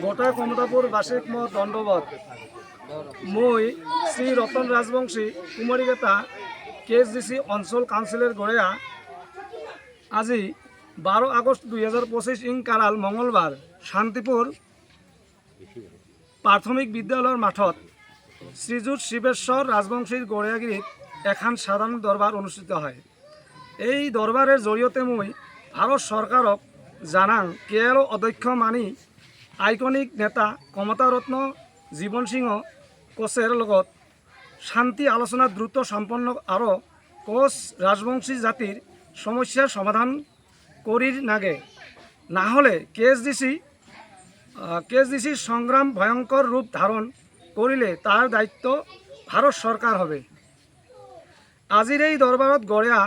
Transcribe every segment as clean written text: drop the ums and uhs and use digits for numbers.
গোটা কমতাপুরবাসীক মত দণ্ডবত মই শ্রী রতন রাজবংশী কুমারীকেতা KSDC অঞ্চল কাউন্সিলের গড়িয়া আজি 12 আগস্ট 2025 ইং কারাল মঙ্গলবার শান্তিপুর প্রাথমিক বিদ্যালয়ের মাঠত শ্রীযুত শিবেশ্বর রাজবংশীর গড়িয়াগিরিত এখন সাধারণ দরবার অনুষ্ঠিত হয়। এই দরবারের জড়িয়তে মই ভারত সরকারক জানাং কেএলও অধ্যক্ষ মানি আইকনিক নেতা কমতারত্ন জীবন সিংহ কোচের লগত শান্তি আলোচনা দ্রুত সম্পন্ন আরও কোচ রাজবংশী জাতির সমস্যার সমাধান করির নাগে না হলে কেএসডিসি সংগ্রাম ভয়ঙ্কর রূপ ধারণ করিলে তার দায়িত্ব ভারত সরকার হবে। আজির এই দরবারত গড়িয়া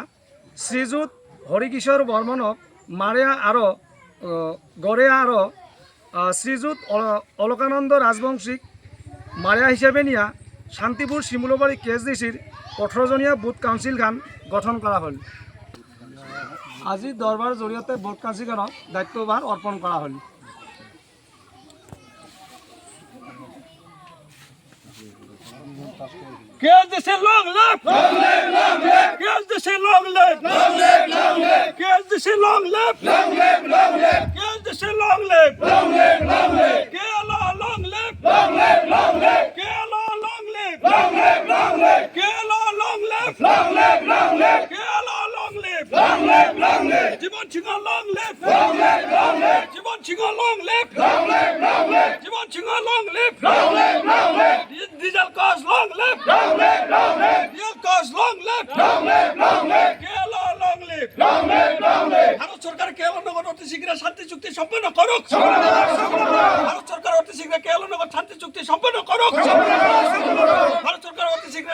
শ্রীযুত হরিকিশোর বর্মনক মারিয়া আরও গড়িয়া আরও শ্রীযুত অলকানন্দ রাজবংশীক মারিয়া হিসেবে নিয়া শান্তিপুর শিমুলবাড়ি KSDCর 18 জনীয়া বুথ কাউন্সিল খান গঠন করা হল। আজি দরবার জড়িয়তে বুথ কাউন্সিল খানক দায়িত্বভার অর্পণ করা হল। KSDC long live! Long live! Long live! KSDC long live! Long live! Long live! KSDC long live! Long live! Long live! KSDC long live! Long live! Long live! KLO long live! Long live! Long live! KLO long live! Long live! Long live! KLO long live! Long live! Long live! KLO long live! Long live! Long live! Jiban Singha long live! Long live! Long live! Jiban Singha long live! Long live! Long live! Jiban Singha long live! Long live! Long live! Diesel cause long live! Long live! Long live! Diesel cause long live! Long live! Long live! KLO long live! Long live! Long live! Bharat সরকার KLO নগর অতি শীঘ্র শান্তি চুক্তি সম্পন্ন করুক। ভারত সরকার অতি শীঘ্র কেএলও নগর শান্তি চুক্তি সম্পন্ন করুক। ভারত সরকার অতি শীঘ্র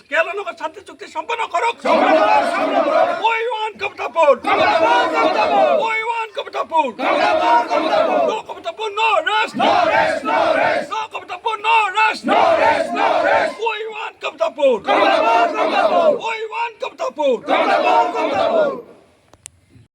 কেএলও নগর শান্তি চুক্তি সম্পন্ন করুক। We want Kamtapur! We want Kamtapur! No Kamtapur, no rest! No rest! No rest! No Kamtapur, no rest! No rest! No rest! We want Kamtapur! We want Kamtapur!